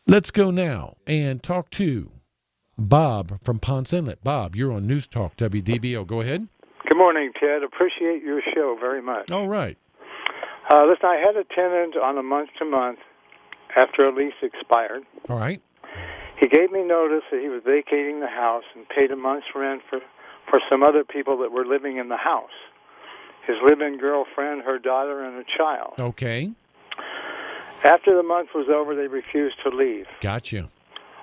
Let's go now and talk to Bob from Ponce Inlet. Bob, you're on News-Talk WDBO. Go ahead. Good morning, Ted. Appreciate your show very much. All right. Listen, I had a tenant on a month-to-month after a lease expired. All right. He gave me notice that he was vacating the house and paid a month's rent for some other people that were living in the house. His live-in girlfriend, her daughter, and a child. Okay. After the month was over, they refused to leave. Gotcha.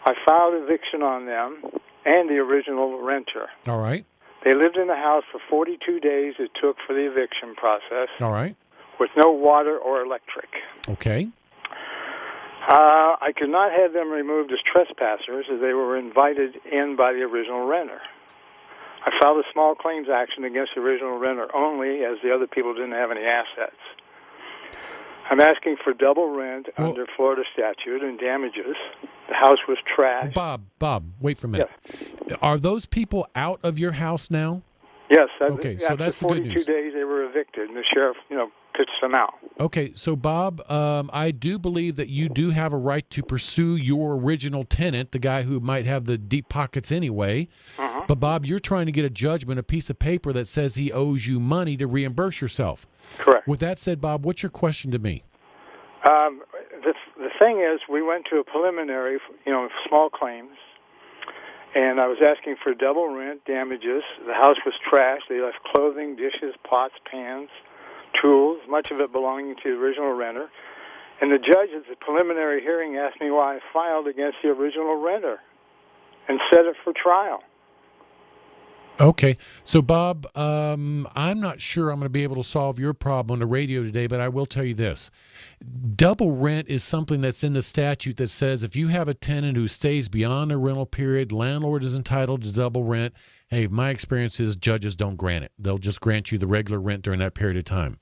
I filed eviction on them and the original renter. All right. They lived in the house for 42 days it took for the eviction process. All right. With no water or electric. Okay. I could not have them removed as trespassers as they were invited in by the original renter. I filed a small claims action against the original renter only as the other people didn't have any assets. I'm asking for double rent under Florida statute and damages. The house was trashed. Bob, wait for a minute. Yes. Are those people out of your house now? Yes. Okay, so that's the good news. After 42 days, they were evicted, and the sheriff, pitched them out. Okay, so Bob, I do believe that you do have a right to pursue your original tenant, the guy who might have the deep pockets anyway. Uh-huh. But Bob, you're trying to get a judgment, a piece of paper that says he owes you money to reimburse yourself. Correct. With that said, Bob, what's your question to me? The thing is, we went to a preliminary, small claims, and I was asking for double rent, damages. The house was trashed. They left clothing, dishes, pots, pans, tools, much of it belonging to the original renter. And the judge at the preliminary hearing asked me why I filed against the original renter and set it for trial. Okay. So, Bob, I'm not sure I'm going to be able to solve your problem on the radio today, but I will tell you this. Double rent is something that's in the statute that says if you have a tenant who stays beyond the rental period, landlord is entitled to double rent. Hey, my experience is judges don't grant it. They'll just grant you the regular rent during that period of time.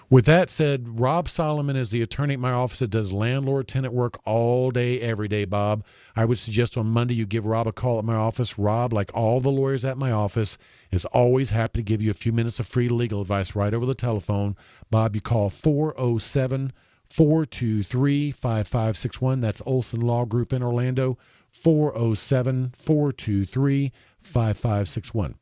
With that said, Rob Solomon is the attorney at my office that does landlord-tenant work all day, every day, Bob. I would suggest on Monday you give Rob a call at my office. Rob, like all the lawyers at my office, is always happy to give you a few minutes of free legal advice right over the telephone. Bob, you call 407-423-5561. That's Olsen Law Group in Orlando, 407-423-5561.